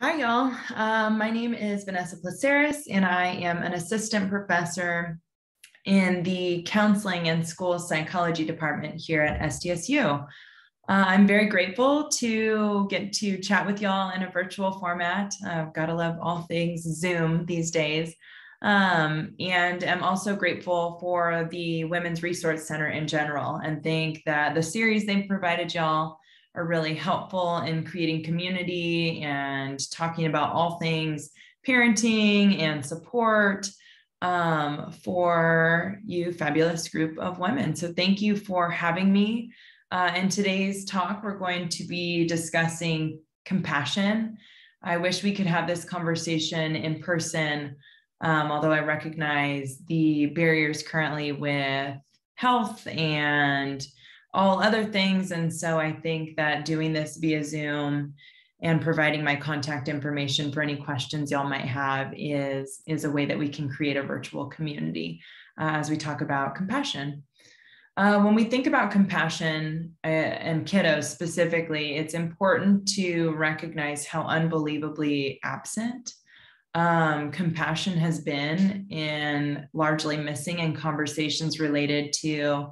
Hi, y'all. My name is Vanessa Placeris, and I am an assistant professor in the counseling and school psychology department here at SDSU. I'm very grateful to get to chat with y'all in a virtual format. I've got to love all things Zoom these days. And I'm also grateful for the Women's Resource Center in general, and think that the series they've provided y'all are really helpful in creating community and talking about all things parenting and support for you fabulous group of women. So thank you for having me. In today's talk, we're going to be discussing compassion. I wish we could have this conversation in person, although I recognize the barriers currently with health and all other things. And so I think that doing this via Zoom and providing my contact information for any questions y'all might have is a way that we can create a virtual community as we talk about compassion. When we think about compassion and kiddos specifically, it's important to recognize how unbelievably absent compassion has been in largely missing in conversations related to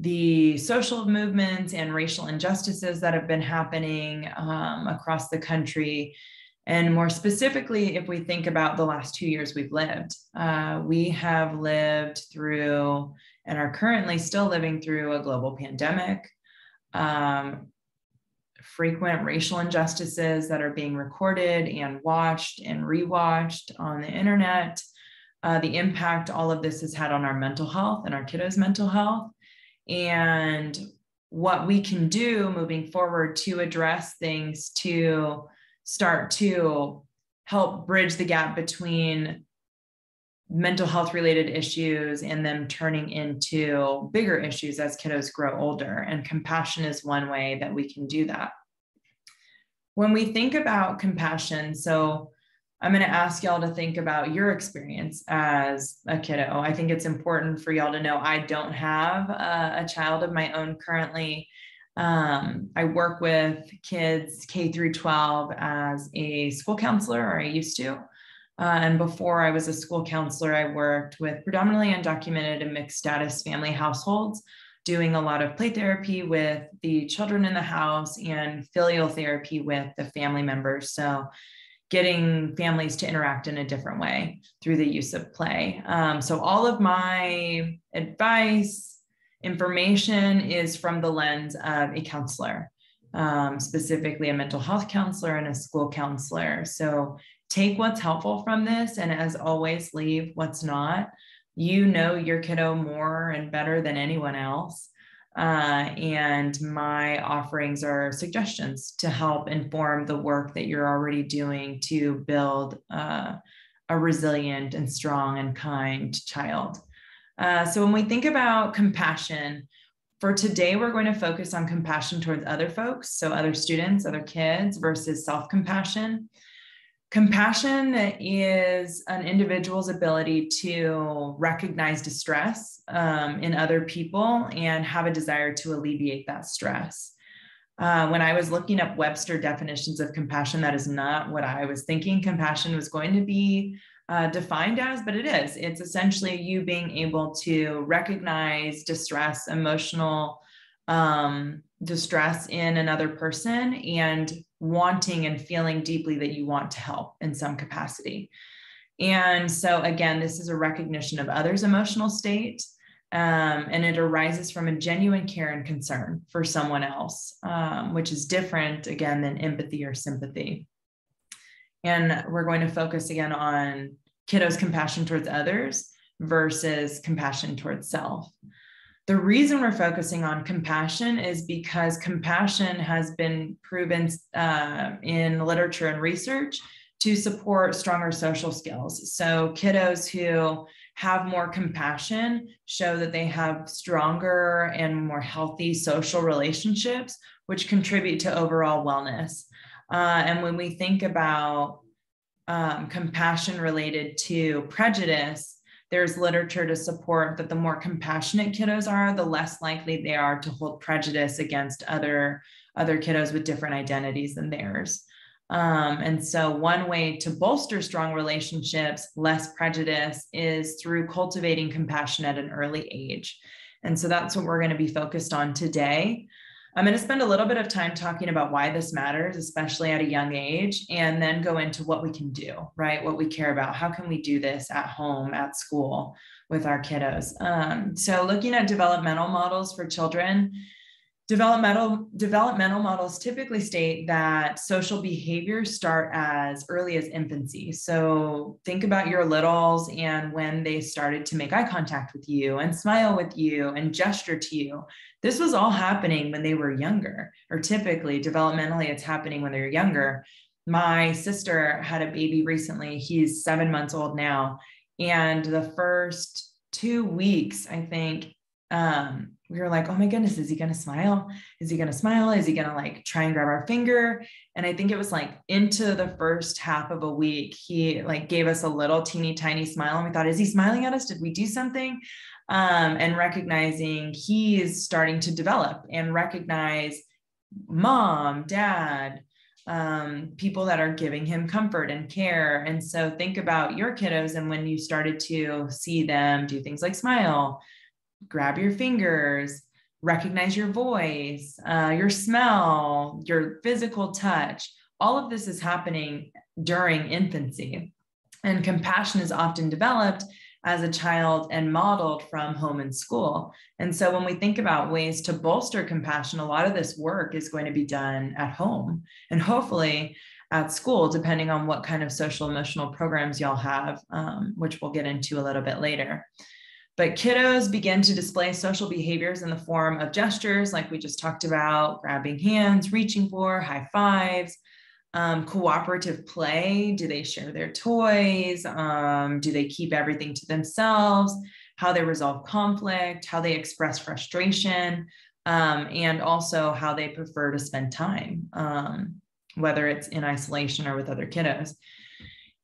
the social movements and racial injustices that have been happening across the country. And more specifically, if we think about the last 2 years we've lived, we have lived through and are currently still living through a global pandemic, frequent racial injustices that are being recorded and watched and rewatched on the internet, the impact all of this has had on our mental health and our kiddos' mental health, and what we can do moving forward to address things to start to help bridge the gap between mental health related issues and them turning into bigger issues as kiddos grow older. And compassion is one way that we can do that. When we think about compassion, so I'm going to ask y'all to think about your experience as a kiddo. I think it's important for y'all to know I don't have a child of my own currently. I work with kids K through 12 as a school counselor, or I used to. And before I was a school counselor, I worked with predominantly undocumented and mixed status family households, doing a lot of play therapy with the children in the house and filial therapy with the family members. So getting families to interact in a different way through the use of play. So all of my advice, information is from the lens of a counselor, specifically a mental health counselor and a school counselor. So take what's helpful from this, and as always, leave what's not. You know your kiddo more and better than anyone else. And my offerings are suggestions to help inform the work that you're already doing to build a resilient and strong and kind child. So when we think about compassion, for today, we're going to focus on compassion towards other folks, so other students, other kids, versus self-compassion. Compassion is an individual's ability to recognize distress in other people and have a desire to alleviate that stress. When I was looking up Webster definitions of compassion, that is not what I was thinking compassion was going to be defined as, but it is. It's essentially you being able to recognize distress, emotional distress in another person, and wanting and feeling deeply that you want to help in some capacity. And so again, this is a recognition of others' emotional state, and it arises from a genuine care and concern for someone else, which is different again than empathy or sympathy. And we're going to focus again on kiddos' compassion towards others versus compassion towards self. The reason we're focusing on compassion is because compassion has been proven in literature and research to support stronger social skills. So kiddos who have more compassion show that they have stronger and more healthy social relationships, which contribute to overall wellness. And when we think about compassion related to prejudice, there's literature to support that the more compassionate kiddos are, the less likely they are to hold prejudice against other kiddos with different identities than theirs. And so one way to bolster strong relationships, less prejudice, is through cultivating compassion at an early age. And so that's what we're going to be focused on today. I'm going to spend a little bit of time talking about why this matters, especially at a young age, and then go into what we can do, right? What we care about. How can we do this at home, at school with our kiddos? So looking at developmental models for children, developmental models typically state that social behaviors start as early as infancy. So think about your littles and when they started to make eye contact with you and smile with you and gesture to you. This was all happening when they were younger, or typically developmentally, it's happening when they're younger. My sister had a baby recently. He's 7 months old now. And the first 2 weeks, I think, we were like, oh my goodness, is he going to smile? Is he going to smile? Is he going to like try and grab our finger? And I think it was like into the first half of a week, he like gave us a little teeny tiny smile. And we thought, is he smiling at us? Did we do something? And recognizing he is starting to develop and recognize mom, dad, people that are giving him comfort and care. And so think about your kiddos and when you started to see them do things like smile, grab your fingers, recognize your voice, your smell, your physical touch. All of this is happening during infancy. And compassion is often developed as a child and modeled from home and school. And so when we think about ways to bolster compassion, a lot of this work is going to be done at home and hopefully at school, depending on what kind of social emotional programs y'all have, which we'll get into a little bit later. But kiddos begin to display social behaviors in the form of gestures, like we just talked about, grabbing hands, reaching for, high fives, cooperative play. Do they share their toys? Do they keep everything to themselves? How they resolve conflict, how they express frustration, and also how they prefer to spend time, whether it's in isolation or with other kiddos.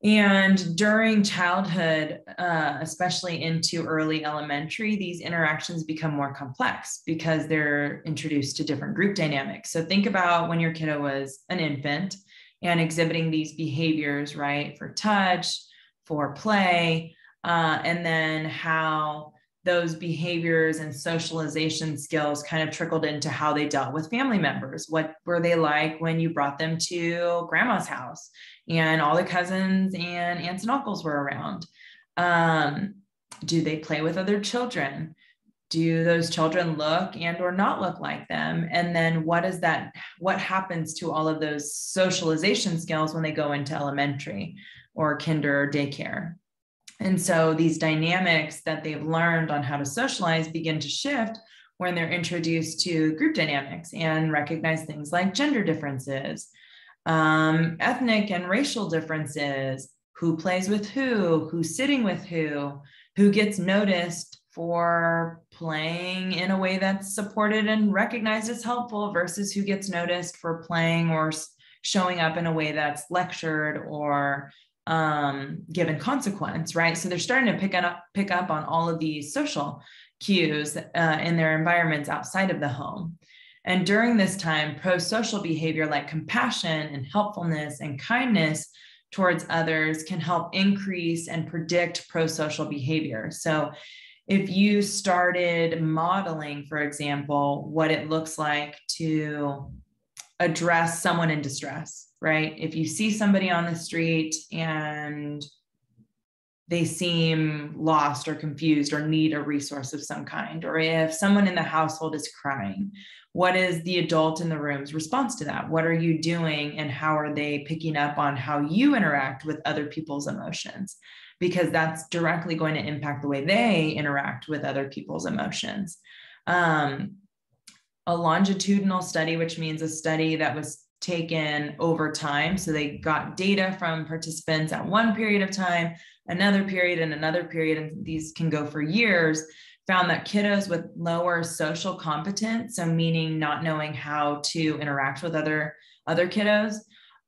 And during childhood, especially into early elementary, these interactions become more complex because they're introduced to different group dynamics. So think about when your kiddo was an infant and exhibiting these behaviors, right, for touch, for play, and then how those behaviors and socialization skills kind of trickled into how they dealt with family members. What were they like when you brought them to grandma's house and all the cousins and aunts and uncles were around? Do they play with other children? Do those children look and or not look like them? And then what happens to all of those socialization skills when they go into elementary or kinder or daycare? And so these dynamics that they've learned on how to socialize begin to shift when they're introduced to group dynamics and recognize things like gender differences, ethnic and racial differences, who plays with who's sitting with who gets noticed for playing in a way that's supported and recognized as helpful versus who gets noticed for playing or showing up in a way that's lectured or given consequence, right? So they're starting to pick up on all of these social cues in their environments outside of the home. And during this time, pro-social behavior like compassion and helpfulness and kindness towards others can help increase and predict pro-social behavior. So if you started modeling, for example, what it looks like to address someone in distress, right? If you see somebody on the street and they seem lost or confused or need a resource of some kind, or if someone in the household is crying, what is the adult in the room's response to that? What are you doing and how are they picking up on how you interact with other people's emotions? Because that's directly going to impact the way they interact with other people's emotions. A longitudinal study, which means a study that was taken over time. So they got data from participants at one period of time, another period, and another period, and these can go for years, found that kiddos with lower social competence, so meaning not knowing how to interact with other kiddos,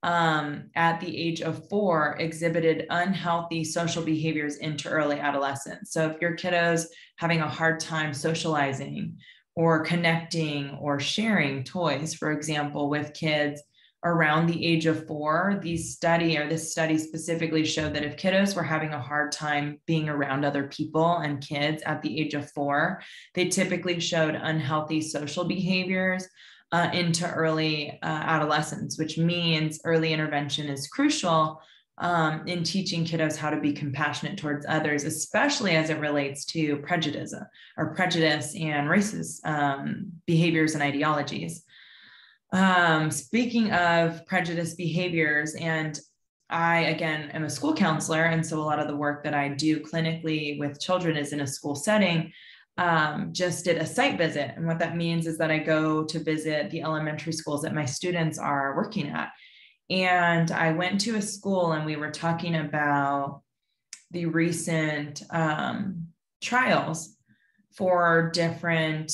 at the age of 4 exhibited unhealthy social behaviors into early adolescence. So if your kiddo's having a hard time socializing or connecting or sharing toys, for example, with kids around the age of 4. This study specifically showed that if kiddos were having a hard time being around other people and kids at the age of 4, they typically showed unhealthy social behaviors into early adolescence, which means early intervention is crucial in teaching kiddos how to be compassionate towards others, especially as it relates to prejudice and racist behaviors and ideologies. Speaking of prejudice behaviors, and I, again, am a school counselor, and so a lot of the work that I do clinically with children is in a school setting. Just did a site visit. And what that means is that I go to visit the elementary schools that my students are working at. And I went to a school and we were talking about the recent trials for different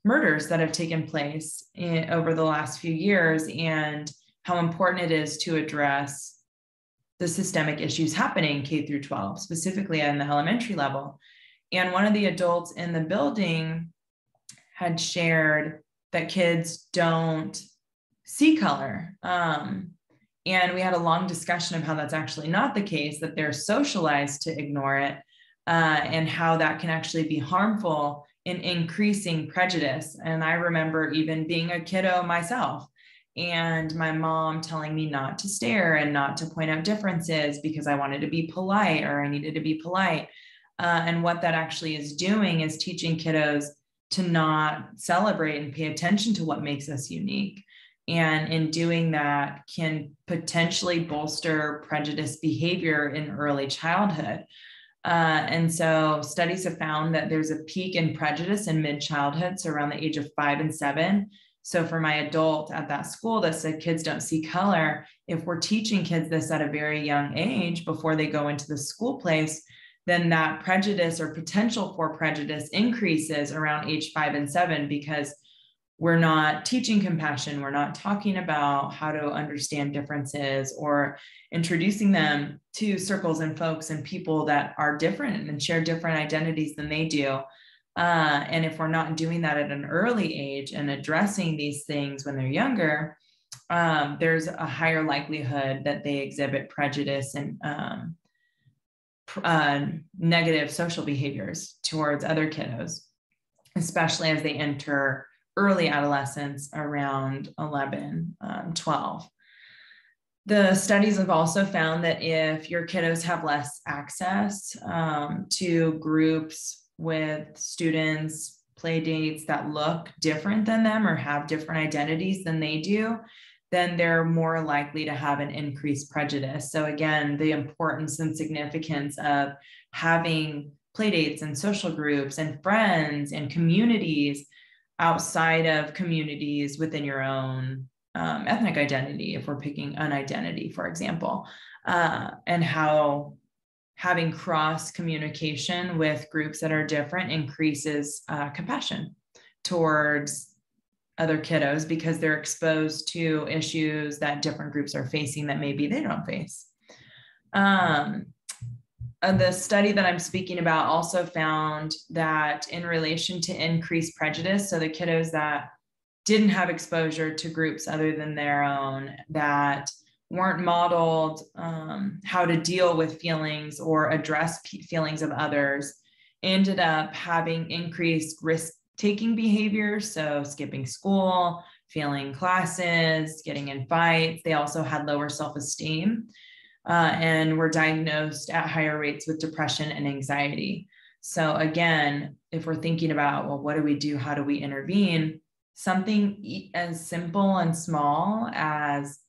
murders that have taken place over the last few years, and how important it is to address the systemic issues happening K through 12, specifically in the elementary level. And one of the adults in the building had shared that kids don't see color. And we had a long discussion of how that's actually not the case, that they're socialized to ignore it, and how that can actually be harmful in increasing prejudice. And I remember even being a kiddo myself, and my mom telling me not to stare and not to point out differences because I wanted to be polite, or I needed to be polite. And what that actually is doing is teaching kiddos to not celebrate and pay attention to what makes us unique. And in doing that can potentially bolster prejudice behavior in early childhood. And so studies have found that there's a peak in prejudice in mid-childhood, so around the age of 5 and 7. So for my adult at that school that said kids don't see color, if we're teaching kids this at a very young age before they go into the school place, then that prejudice or potential for prejudice increases around age 5 and 7, because we're not teaching compassion. We're not talking about how to understand differences or introducing them to circles and folks and people that are different and share different identities than they do. And if we're not doing that at an early age and addressing these things when they're younger, there's a higher likelihood that they exhibit prejudice and negative social behaviors towards other kiddos, especially as they enter early adolescence around 11, 12. The studies have also found that if your kiddos have less access to groups with students, play dates that look different than them or have different identities than they do, then they're more likely to have an increased prejudice. So again, the importance and significance of having play dates and social groups and friends and communities outside of communities within your own ethnic identity, if we're picking an identity, for example, and how having cross communication with groups that are different increases compassion towards other kiddos, because they're exposed to issues that different groups are facing that maybe they don't face. The study that I'm speaking about also found that in relation to increased prejudice, so the kiddos that didn't have exposure to groups other than their own, that weren't modeled how to deal with feelings or address feelings of others, ended up having increased risk-taking behaviors, so skipping school, failing classes, getting in fights. They also had lower self-esteem. And were diagnosed at higher rates with depression and anxiety. So again, if we're thinking about, well, what do we do? How do we intervene? Something as simple and small as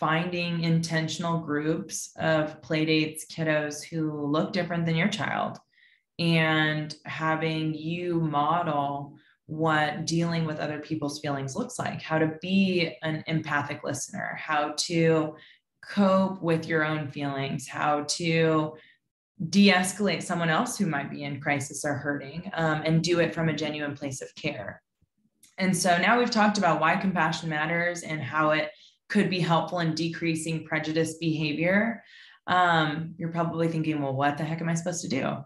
finding intentional groups of playdates, kiddos who look different than your child, and having you model what dealing with other people's feelings looks like, how to be an empathic listener, how to cope with your own feelings, how to de-escalate someone else who might be in crisis or hurting, and do it from a genuine place of care. And so now we've talked about why compassion matters and how it could be helpful in decreasing prejudice behavior. You're probably thinking, well, what the heck am I supposed to do?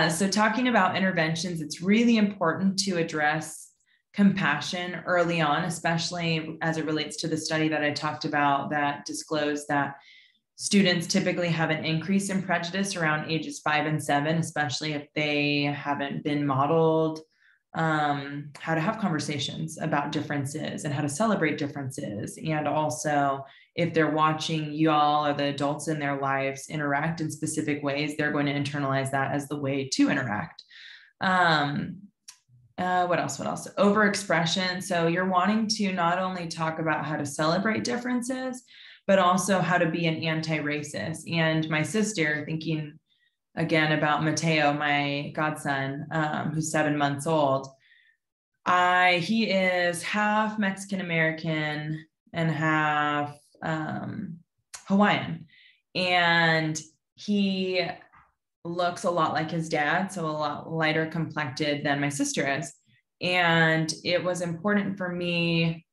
So talking about interventions, it's really important to address compassion early on, especially as it relates to the study that I talked about that disclosed that students typically have an increase in prejudice around ages 5 and 7, especially if they haven't been modeled how to have conversations about differences and how to celebrate differences. And also, if they're watching you all or the adults in their lives interact in specific ways, they're going to internalize that as the way to interact. What else? Overexpression. So you're wanting to not only talk about how to celebrate differences, but also how to be an anti-racist. And my sister, thinking again about Mateo, my godson, who's 7 months old, he is half Mexican-American and half Hawaiian. And he looks a lot like his dad, so a lot lighter complected than my sister is. And it was important for me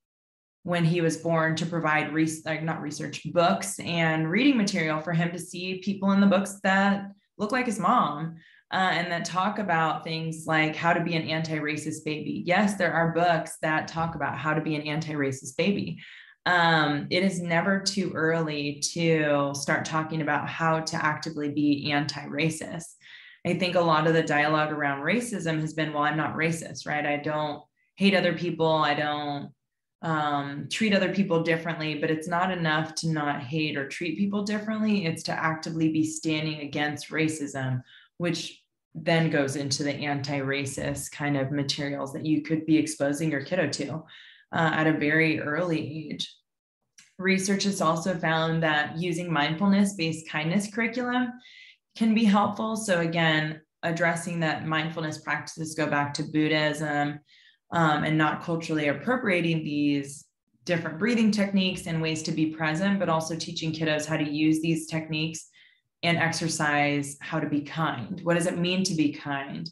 when he was born to provide books and reading material for him to see people in the books that look like his mom, and that talk about things like how to be an anti-racist baby. Yes, there are books that talk about how to be an anti-racist baby. It is never too early to start talking about how to actively be anti-racist. I think a lot of the dialogue around racism has been, well, I'm not racist, right? I don't hate other people. I don't treat other people differently, but it's not enough to not hate or treat people differently. It's to actively be standing against racism, which then goes into the anti-racist kind of materials that you could be exposing your kiddo to at a very early age. Research has also found that using mindfulness-based kindness curriculum can be helpful. So again, addressing that mindfulness practices go back to Buddhism, and not culturally appropriating these different breathing techniques and ways to be present, but also teaching kiddos how to use these techniques and exercise how to be kind. What does it mean to be kind?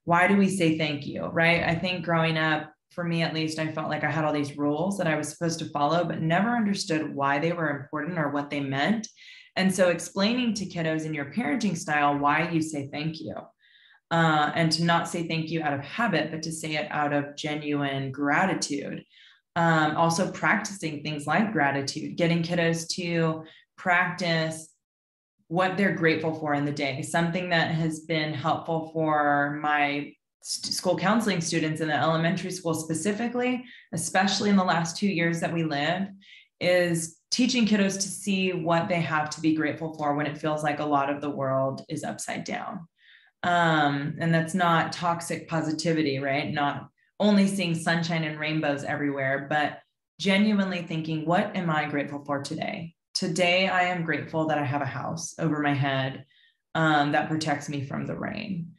Why do we say thank you, right? I think growing up, for me at least, I felt like I had all these rules that I was supposed to follow, but never understood why they were important or what they meant. And so explaining to kiddos in your parenting style why you say thank you. And to not say thank you out of habit, but to say it out of genuine gratitude. Also practicing things like gratitude, getting kiddos to practice what they're grateful for in the day. Something that has been helpful for my school counseling students in the elementary school specifically, especially in the last 2 years that we live, is teaching kiddos to see what they have to be grateful for when it feels like a lot of the world is upside down. And that's not toxic positivity, right? Not only seeing sunshine and rainbows everywhere, but genuinely thinking, what am I grateful for today? Today, I am grateful that I have a house over my head that protects me from the rain.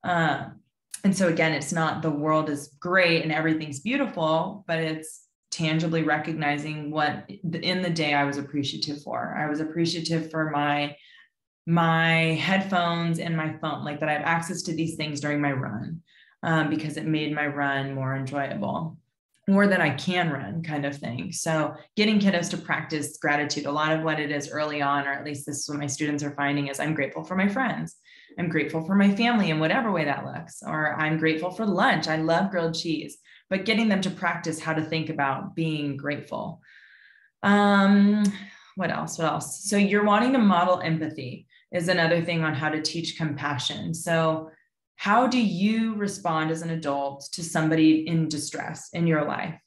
And so again, it's not the world is great and everything's beautiful, but it's tangibly recognizing what in the day I was appreciative for. I was appreciative for my headphones and my phone, like that I have access to these things during my run, because it made my run more enjoyable, or that I can run, kind of thing. So getting kiddos to practice gratitude, a lot of what it is early on, or at least this is what my students are finding, is I'm grateful for my friends. I'm grateful for my family in whatever way that looks, or I'm grateful for lunch. I love grilled cheese, but getting them to practice how to think about being grateful. What else? So you're wanting to model empathy is another thing on how to teach compassion. So how do you respond as an adult to somebody in distress in your life?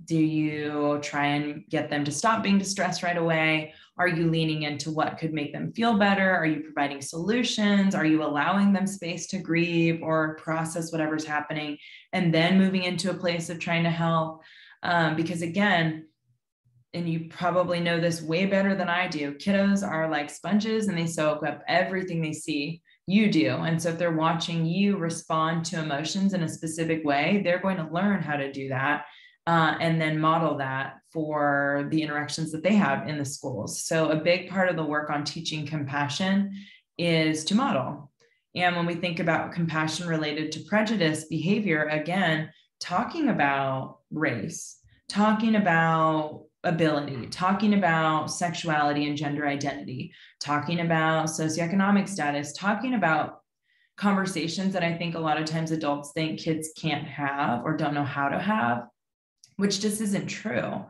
Do you try and get them to stop being distressed right away? Are you leaning into what could make them feel better? Are you providing solutions? Are you allowing them space to grieve or process whatever's happening and then moving into a place of trying to help? Because again, and you probably know this way better than I do, kiddos are like sponges and they soak up everything they see you do. And so if they're watching you respond to emotions in a specific way, they're going to learn how to do that, and then model that for the interactions that they have in the schools. So a big part of the work on teaching compassion is to model. And when we think about compassion related to prejudice behavior, again, talking about race, talking about ability, talking about sexuality and gender identity, talking about socioeconomic status, talking about conversations that I think a lot of times adults think kids can't have or don't know how to have, which just isn't true.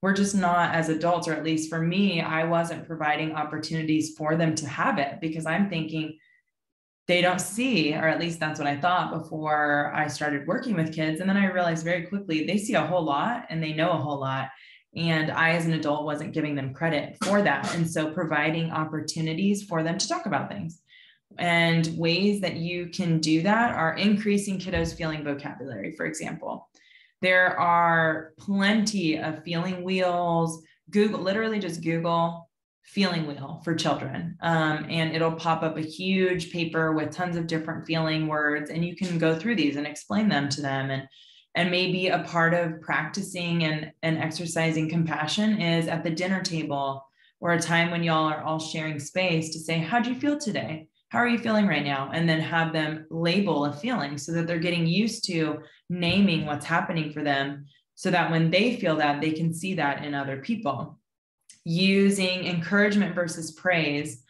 We're just not, as adults, or at least for me, I wasn't providing opportunities for them to have it because I'm thinking they don't see, or at least that's what I thought before I started working with kids. And then I realized very quickly they see a whole lot and they know a whole lot. And I, as an adult, wasn't giving them credit for that. And so providing opportunities for them to talk about things. And ways that you can do that are increasing kiddos' feeling vocabulary, for example. There are plenty of feeling wheels. Google, literally just Google feeling wheel for children. And it'll pop up a huge paper with tons of different feeling words. And you can go through these and explain them to them. And maybe a part of practicing and exercising compassion is at the dinner table, or a time when y'all are all sharing space to say, how'd you feel today? How are you feeling right now? And then have them label a feeling so that they're getting used to naming what's happening for them, so that when they feel that, they can see that in other people. Using encouragement versus praise.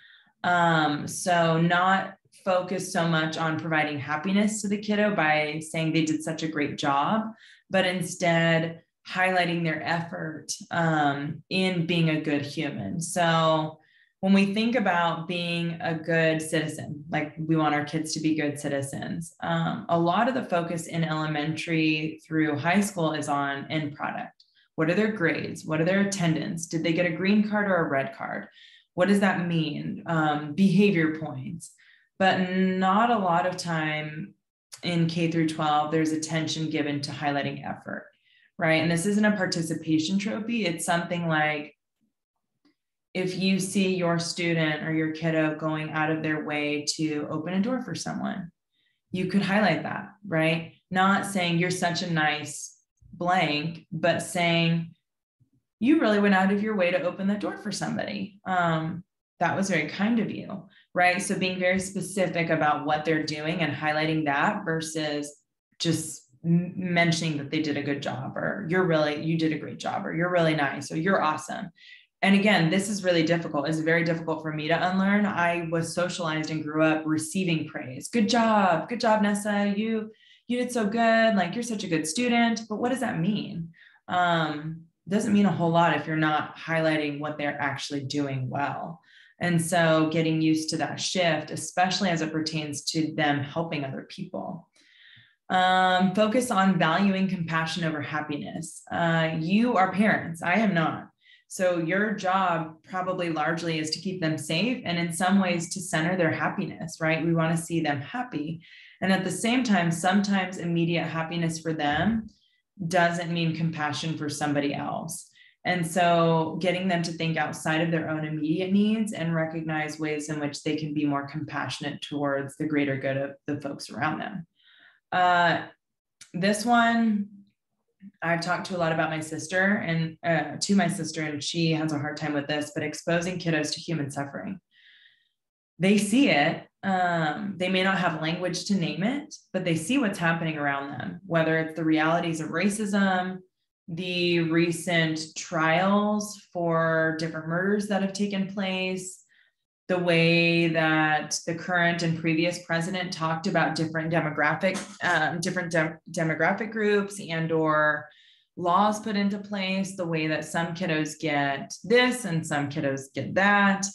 So not focus so much on providing happiness to the kiddo by saying they did such a great job, but instead highlighting their effort in being a good human. So when we think about being a good citizen, like we want our kids to be good citizens, a lot of the focus in elementary through high school is on end product. What are their grades? What are their attendance? Did they get a green card or a red card? What does that mean? Behavior points. But not a lot of time in K through 12, there's attention given to highlighting effort, right? And this isn't a participation trophy. It's something like, if you see your student or your kiddo going out of their way to open a door for someone, you could highlight that, right? Not saying you're such a nice blank, but saying you really went out of your way to open the door for somebody. That was very kind of you, right? So being very specific about what they're doing and highlighting that versus just mentioning that they did a good job, or you did a great job, or you're really nice, or you're awesome. And again, this is really difficult. It's very difficult for me to unlearn. I was socialized and grew up receiving praise. Good job, Nessa. You did so good. Like, you're such a good student. But what does that mean? Doesn't mean a whole lot if you're not highlighting what they're actually doing well. And so getting used to that shift, especially as it pertains to them helping other people. Focus on valuing compassion over happiness. You are parents. I am not. So your job probably largely is to keep them safe, and in some ways to center their happiness, right? We want to see them happy. And at the same time, sometimes immediate happiness for them doesn't mean compassion for somebody else. And so getting them to think outside of their own immediate needs and recognize ways in which they can be more compassionate towards the greater good of the folks around them. This one, I've talked to a lot about my sister and she has a hard time with this, but exposing kiddos to human suffering. They see it. They may not have language to name it, but they see what's happening around them, whether it's the realities of racism, the recent trials for different murders that have taken place, the way that the current and previous president talked about different demographic groups and or laws put into place, the way that some kiddos get this and some kiddos get that.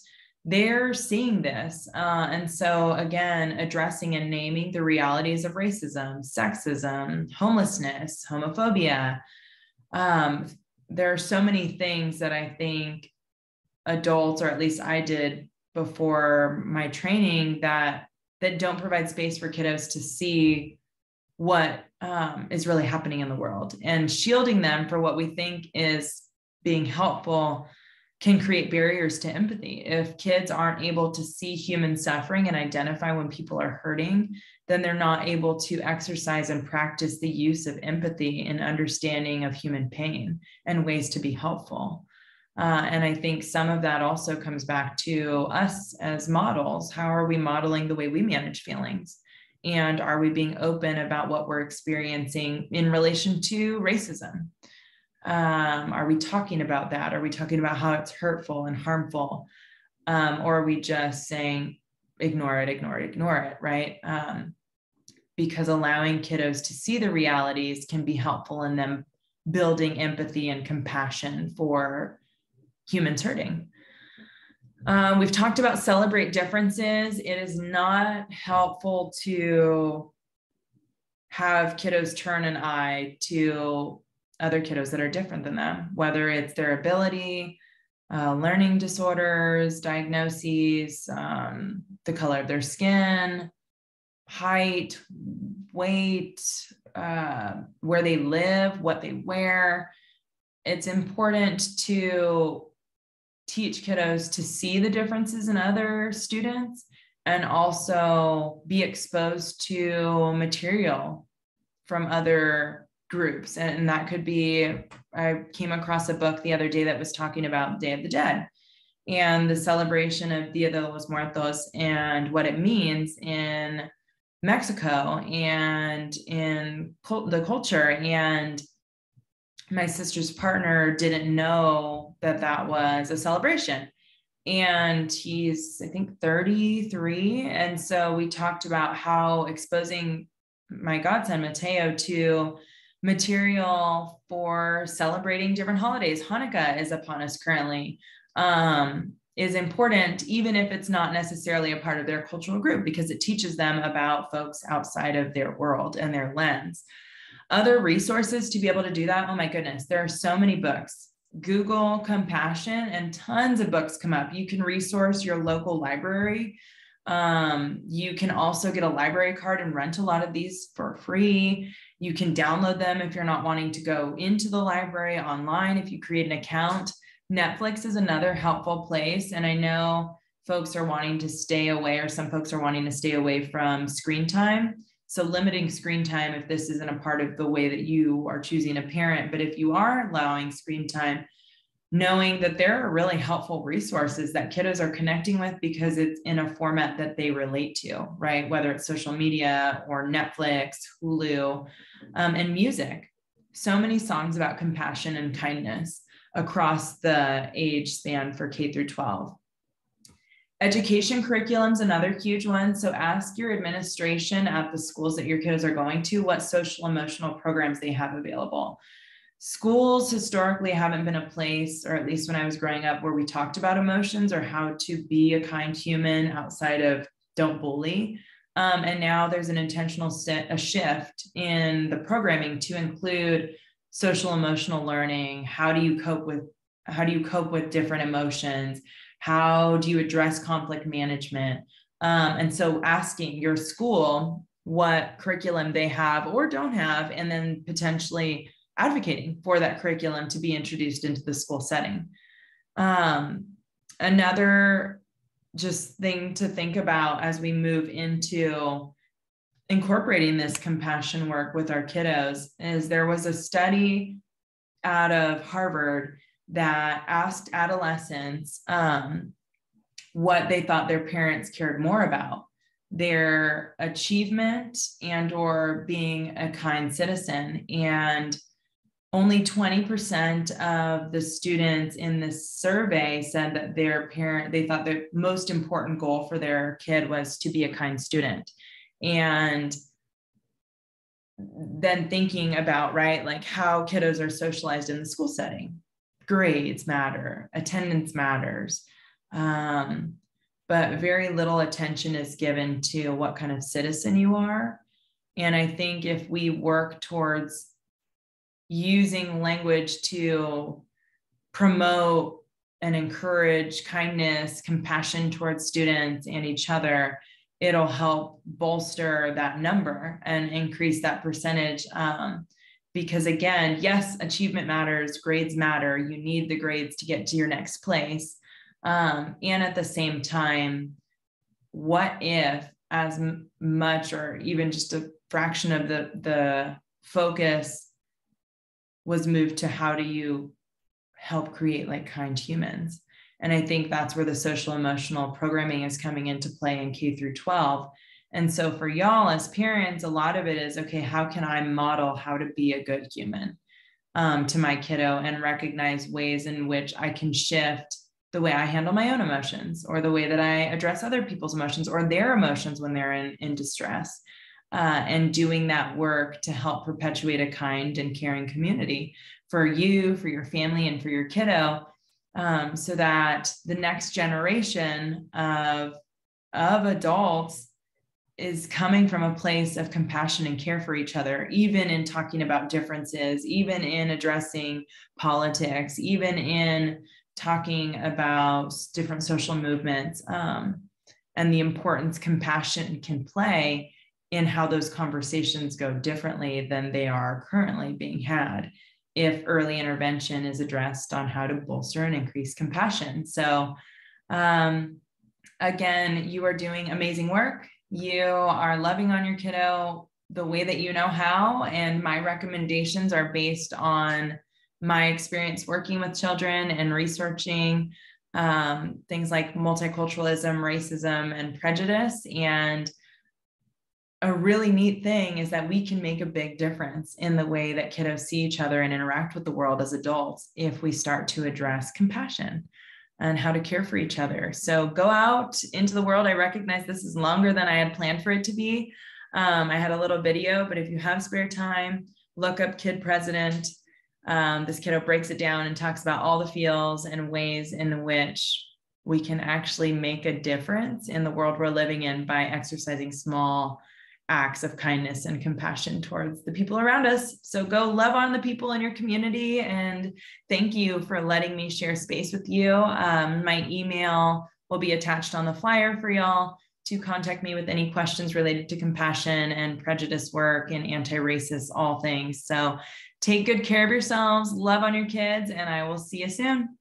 They're seeing this. And so again, addressing and naming the realities of racism, sexism, homelessness, homophobia. There are so many things that I think adults, or at least I did before my training, that don't provide space for kiddos to see what is really happening in the world, and shielding them for what we think is being helpful can create barriers to empathy. If kids aren't able to see human suffering and identify when people are hurting, then they're not able to exercise and practice the use of empathy and understanding of human pain and ways to be helpful. And I think some of that also comes back to us as models. How are we modeling the way we manage feelings? And are we being open about what we're experiencing in relation to racism? Are we talking about that? Are we talking about how it's hurtful and harmful? Or are we just saying, ignore it, right? Because allowing kiddos to see the realities can be helpful in them building empathy and compassion for humans hurting. We've talked about celebrate differences. It is not helpful to have kiddos turn an eye to other kiddos that are different than them, whether it's their ability, learning disorders, diagnoses, the color of their skin, height, weight, where they live, what they wear. It's important to teach kiddos to see the differences in other students and also be exposed to material from other groups. And that could be, I came across a book the other day that was talking about Day of the Dead and the celebration of Dia de los Muertos and what it means in Mexico and in the culture. And my sister's partner didn't know that that was a celebration. And he's, I think, 33. And so we talked about how exposing my godson, Mateo, to material for celebrating different holidays. Hanukkah is upon us currently. Is important, even if it's not necessarily a part of their cultural group, because it teaches them about folks outside of their world and their lens. Other resources to be able to do that, oh my goodness, there are so many books. Google compassion and tons of books come up. You can resource your local library. You can also get a library card and rent a lot of these for free. You can download them if you're not wanting to go into the library online. If you create an account, Netflix is another helpful place. And I know folks are wanting to stay away, or some folks are wanting to stay away from screen time. So limiting screen time, if this isn't a part of the way that you are choosing a parent, but if you are allowing screen time, knowing that there are really helpful resources that kiddos are connecting with because it's in a format that they relate to, right? Whether it's social media or Netflix, Hulu, and music. So many songs about compassion and kindness across the age span for K through 12. Education curriculum is another huge one. So ask your administration at the schools that your kiddos are going to what social emotional programs they have available. Schools historically haven't been a place, or at least when I was growing up, where we talked about emotions or how to be a kind human outside of don't bully. And now there's an intentional shift in the programming to include social emotional learning. How do you cope with different emotions? How do you address conflict management? And so asking your school what curriculum they have or don't have, and then potentially advocating for that curriculum to be introduced into the school setting. Another just thing to think about as we move into incorporating this compassion work with our kiddos is there was a study out of Harvard that asked adolescents what they thought their parents cared more about, their achievement and or being a kind citizen. And only 20% of the students in this survey said that they thought the most important goal for their kid was to be a kind student. And then thinking about, right, like how kiddos are socialized in the school setting. Grades matter, attendance matters, but very little attention is given to what kind of citizen you are. And I think if we work towards using language to promote and encourage kindness, compassion towards students and each other, it'll help bolster that number and increase that percentage. Because again, yes, achievement matters, grades matter. You need the grades to get to your next place. And at the same time, what if as much or even just a fraction of the focus was moved to how do you help create like kind humans? And I think that's where the social emotional programming is coming into play in K through 12. And so for y'all as parents, a lot of it is, okay, how can I model how to be a good human to my kiddo and recognize ways in which I can shift the way I handle my own emotions, or the way that I address other people's emotions or their emotions when they're in distress, and doing that work to help perpetuate a kind and caring community for you, for your family, and for your kiddo, so that the next generation of adults is coming from a place of compassion and care for each other, even in talking about differences, even in addressing politics, even in talking about different social movements, and the importance compassion can play in how those conversations go differently than they are currently being had if early intervention is addressed on how to bolster and increase compassion. So again, you are doing amazing work. You are loving on your kiddo the way that you know how. And my recommendations are based on my experience working with children and researching things like multiculturalism, racism, and prejudice. And a really neat thing is that we can make a big difference in the way that kiddos see each other and interact with the world as adults if we start to address compassion and how to care for each other. So go out into the world. I recognize this is longer than I had planned for it to be. I had a little video, but if you have spare time, look up Kid President. This kiddo breaks it down and talks about all the feels and ways in which we can actually make a difference in the world we're living in by exercising small acts of kindness and compassion towards the people around us. So go love on the people in your community. And thank you for letting me share space with you. My email will be attached on the flyer for y'all to contact me with any questions related to compassion and prejudice work and anti-racist, all things. So take good care of yourselves, love on your kids, and I will see you soon.